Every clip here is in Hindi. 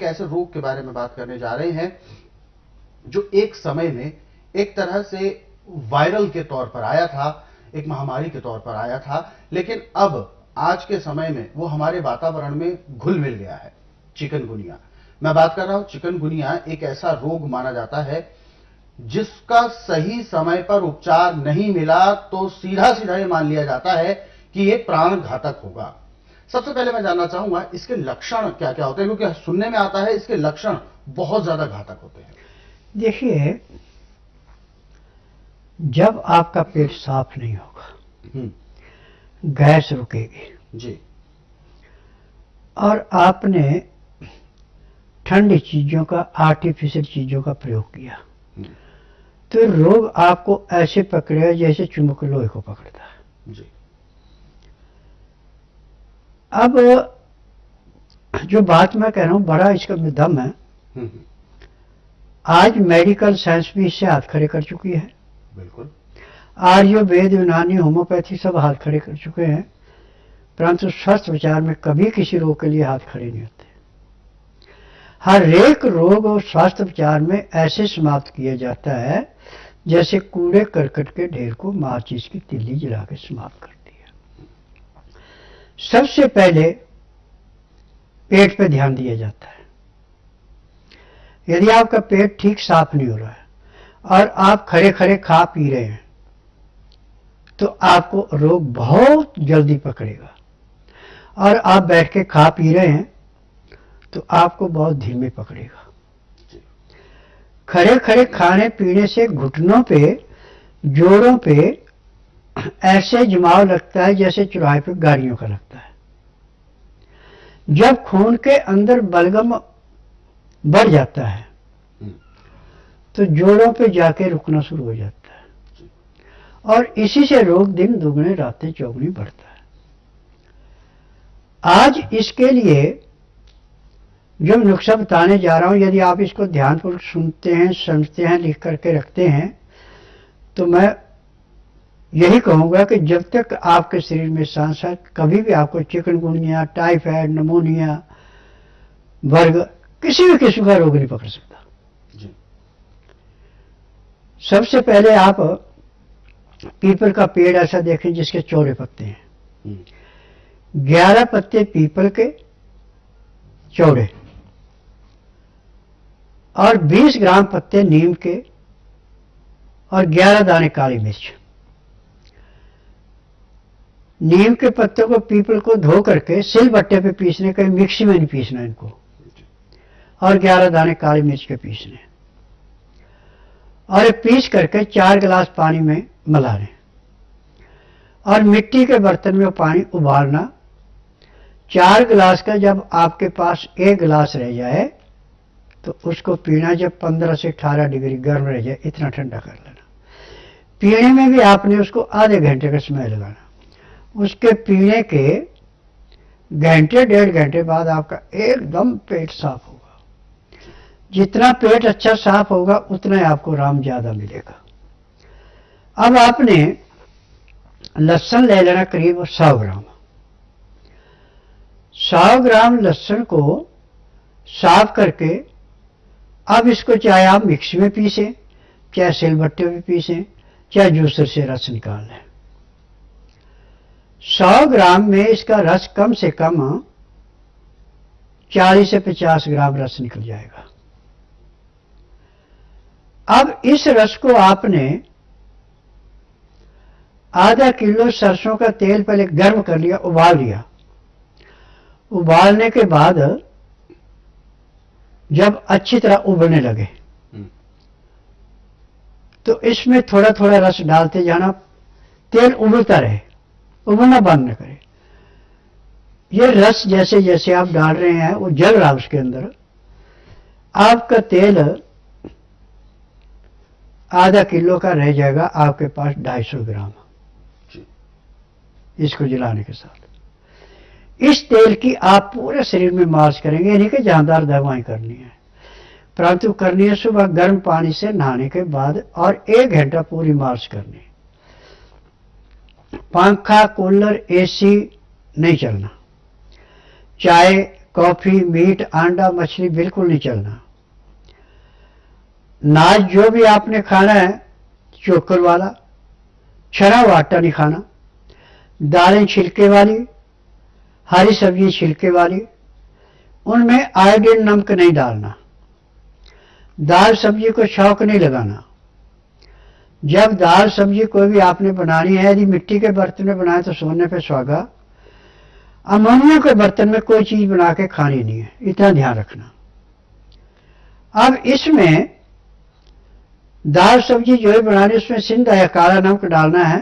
ऐसे रोग के बारे में बात करने जा रहे हैं जो एक समय में एक तरह से वायरल के तौर पर आया था, एक महामारी के तौर पर आया था, लेकिन अब आज के समय में वो हमारे वातावरण में घुल मिल गया है। चिकनगुनिया, मैं बात कर रहा हूं। चिकनगुनिया एक ऐसा रोग माना जाता है जिसका सही समय पर उपचार नहीं मिला तो सीधा सीधा ये मान लिया जाता है कि ये प्राण घातक होगा। सबसे पहले मैं जानना चाहूंगा इसके लक्षण क्या क्या होते हैं, क्योंकि सुनने में आता है इसके लक्षण बहुत ज्यादा घातक होते हैं। देखिए, जब आपका पेट साफ नहीं होगा, गैस रुकेगी जी, और आपने ठंडी चीजों का, आर्टिफिशियल चीजों का प्रयोग किया, तो रोग आपको ऐसे पकड़ेगा जैसे चुंबक लोहे को पकड़ता है। जी। अब जो बात मैं कह रहा हूं, बड़ा इसका में दम है। आज मेडिकल साइंस भी इससे हाथ खड़े कर चुकी है। बिल्कुल। आयुर्वेद, यूनानी, होम्योपैथी सब हाथ खड़े कर चुके हैं, परंतु स्वास्थ्य विचार में कभी किसी रोग के लिए हाथ खड़े नहीं होते। हर एक रोग और स्वास्थ्य विचार में ऐसे समाप्त किया जाता है जैसे कूड़े करकट के ढेर को माचिस की तिल्ली जला के समाप्त करती है। सबसे पहले पेट पे ध्यान दिया जाता है। यदि आपका पेट ठीक साफ नहीं हो रहा है और आप खड़े खड़े खा पी रहे हैं तो आपको रोग बहुत जल्दी पकड़ेगा, और आप बैठ के खा पी रहे हैं तो आपको बहुत धीमे पकड़ेगा। खड़े खड़े खाने पीने से घुटनों पे, जोड़ों पे ऐसे जमाव लगता है जैसे चौराहे पे गाड़ियों का लगता है। जब खून के अंदर बलगम बढ़ जाता है तो जोड़ों पे जाके रुकना शुरू हो जाता है, और इसी से रोग दिन दुगने रातें चौगुनी बढ़ता है। आज इसके लिए जो नुस्खा बताने जा रहा हूं, यदि आप इसको ध्यानपूर्वक सुनते हैं, समझते हैं, लिख करके रखते हैं, तो मैं यही कहूंगा कि जब तक आपके शरीर में सांस है, कभी भी आपको चिकनगुनिया, टाइफाइड, नमोनिया, वर्ग किसी भी किस्म का रोग नहीं पकड़ सकता। सबसे पहले आप पीपल का पेड़ ऐसा देखें जिसके चौड़े पत्ते हैं। 11 पत्ते पीपल के चौड़े और 20 ग्राम पत्ते नीम के और 11 दाने काली मिर्च। नीम के पत्तों को, पीपल को धो करके सिलबट्टे पे पीसने का, मिक्सी में नहीं पीसना इनको, और 11 दाने काली मिर्च के पीसने, और ये पीस करके 4 गिलास पानी में मिलाने, और मिट्टी के बर्तन में पानी उबालना। 4 गिलास का जब आपके पास 1 गिलास रह जाए तो उसको पीना। जब 15 से 18 डिग्री गर्म रह जाए, इतना ठंडा कर लेना। पीने में भी आपने उसको आधे घंटे का समय लगाना। उसके पीने के घंटे 1.5 घंटे बाद आपका एकदम पेट साफ होगा। जितना पेट अच्छा साफ होगा उतना ही आपको आराम ज्यादा मिलेगा। अब आपने लहसुन ले लेना, करीब 100 ग्राम। 100 ग्राम लहसुन को साफ करके, अब इसको चाहे आप मिक्सी में पीसें, चाहे सिलबट्टे में पीसें, चाहे जूसर से रस निकाल लें। 100 ग्राम में इसका रस कम से कम 40 से 50 ग्राम रस निकल जाएगा। अब इस रस को आपने आधा किलो सरसों का तेल पहले गर्म कर लिया, उबाल लिया। उबालने के बाद जब अच्छी तरह उबलने लगे तो इसमें थोड़ा थोड़ा रस डालते जाना। तेल उबलता रहे, उबलना बंद न करे। ये रस जैसे जैसे आप डाल रहे हैं वो जल रहा, उसके अंदर आपका तेल आधा किलो का रह जाएगा आपके पास 250 ग्राम इसको जलाने के साथ। इस तेल की आप पूरे शरीर में मालिश करेंगे, यानी कि जानदार दवाएं करनी है, परंतु करनी है सुबह गर्म पानी से नहाने के बाद, और 1 घंटा पूरी मालिश करनी। पंखा, कूलर, एसी नहीं चलना, चाय कॉफी, मीट, अंडा, मछली बिल्कुल नहीं चलना। नाज जो भी आपने खाना है चोकर वाला, छना हुआ आटा नहीं खाना। दालें छिलके वाली, हरी सब्जी छिलके वाली, उनमें आयोडीन नमक नहीं डालना। दाल सब्जी को छौंक नहीं लगाना। जब दाल सब्जी कोई भी आपने बनानी है, यदि मिट्टी के बर्तन में बनाए तो सोने पे सुहागा, अमोनिया के बर्तन में कोई चीज बना के खानी नहीं है, इतना ध्यान रखना। अब इसमें दाल सब्जी जो है बनानी, उसमें सिंधा या काला नमक डालना है,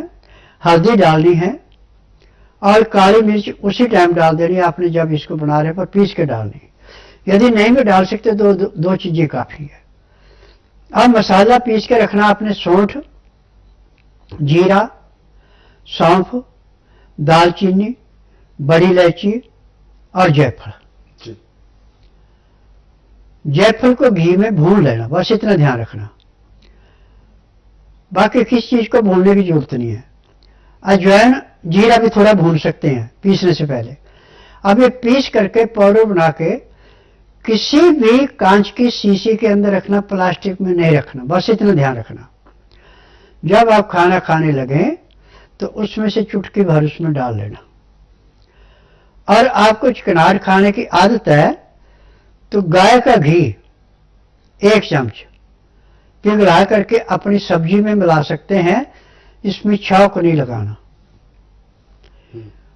हल्दी डालनी है और काली मिर्च उसी टाइम डाल देनी है आपने जब इसको बना रहे पर पीस के डालनी। यदि नहीं भी डाल सकते तो दो चीजें काफी है। अब मसाला पीस के रखना आपने, सौंठ, जीरा, सौंफ, दालचीनी, बड़ी इलायची और जायफल। जायफल को घी में भून लेना, बस इतना ध्यान रखना, बाकी किसी चीज को भूनने की जरूरत नहीं है। अजवाइन, जीरा भी थोड़ा भून सकते हैं पीसने से पहले। अब ये पीस करके पाउडर बना के किसी भी कांच की शीशी के अंदर रखना, प्लास्टिक में नहीं रखना, बस इतना ध्यान रखना। जब आप खाना खाने लगे तो उसमें से चुटकी भर उसमें डाल लेना। और आपको चिकनाहट खाने की आदत है तो गाय का घी 1 चम्मच पिघला करके अपनी सब्जी में मिला सकते हैं, इसमें छौंक नहीं लगाना।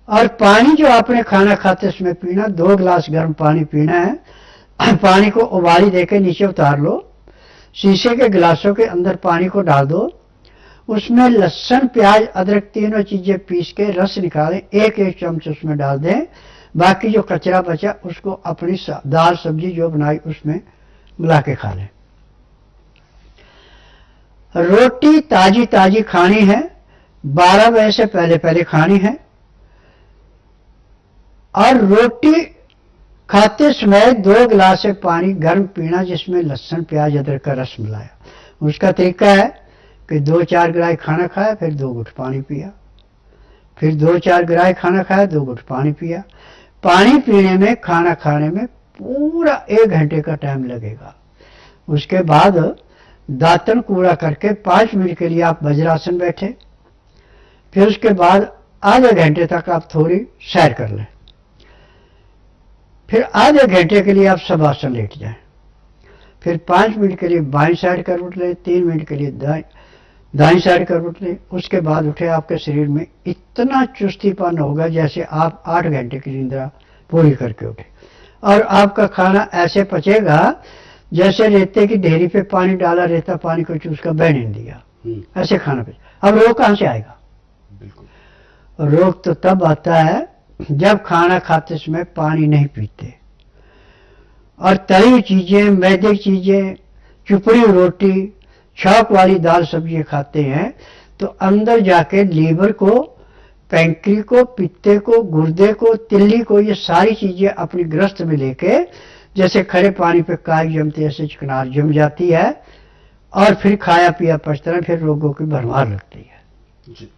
और पानी जो आपने खाना खाते उसमें पीना, 2 गिलास गर्म पानी पीना है। पानी को उबाली देके नीचे उतार लो, शीशे के गिलासों के अंदर पानी को डाल दो, उसमें लहसुन, प्याज, अदरक तीनों चीजें पीस के रस निकालें, 1-1 चम्मच उसमें डाल दें। बाकी जो कचरा बचा उसको अपनी दाल सब्जी जो बनाई उसमें मिला के खा लें। रोटी ताजी ताजी खानी है, 12 बजे से पहले पहले खानी है। और रोटी खाते समय 2 गिलास पानी गर्म पीना जिसमें लहसुन, प्याज, अदरक का रस मिलाया। उसका तरीका है कि 2-4 गिराई खाना खाया, फिर 2 घुट पानी पिया, फिर 2-4 गिराई खाना खाया, 2 घुट पानी पिया। पानी पीने में, खाना खाने में पूरा 1 घंटे का टाइम लगेगा। उसके बाद दांतन कूड़ा करके 5 मिनट के लिए आप वज्रासन बैठे, फिर उसके बाद आधे घंटे तक आप थोड़ी सैर कर लें, फिर आधे घंटे के लिए आप शवासन लेट जाएं, फिर 5 मिनट के लिए बाईं साइड करवट लें, 3 मिनट के लिए दाईं साइड करवट लें। उसके बाद उठे, आपके शरीर में इतना चुस्तीपन होगा जैसे आप 8 घंटे की निंद्रा पूरी करके उठे। और आपका खाना ऐसे पचेगा जैसे रेते की ढेरी पे पानी डाला, रेता पानी को चूस कर बह नहीं दिया, ऐसे खाना पचेगा। अब रोग कहां से आएगा? रोग तो तब आता है जब खाना खाते समय पानी नहीं पीते और तली चीजें, मैदे की चीजें, चुपड़ी रोटी, छौंक वाली दाल सब्जी खाते हैं, तो अंदर जाके लीवर को, पैंक्री को, पित्ते को, गुर्दे को, तिल्ली को, ये सारी चीजें अपनी ग्रस्त में लेके जैसे खड़े पानी पे काई जमती है ऐसे चिकनाहट जम जाती है और फिर खाया पिया पचता है, फिर रोगों की भरमार लगती है। जी।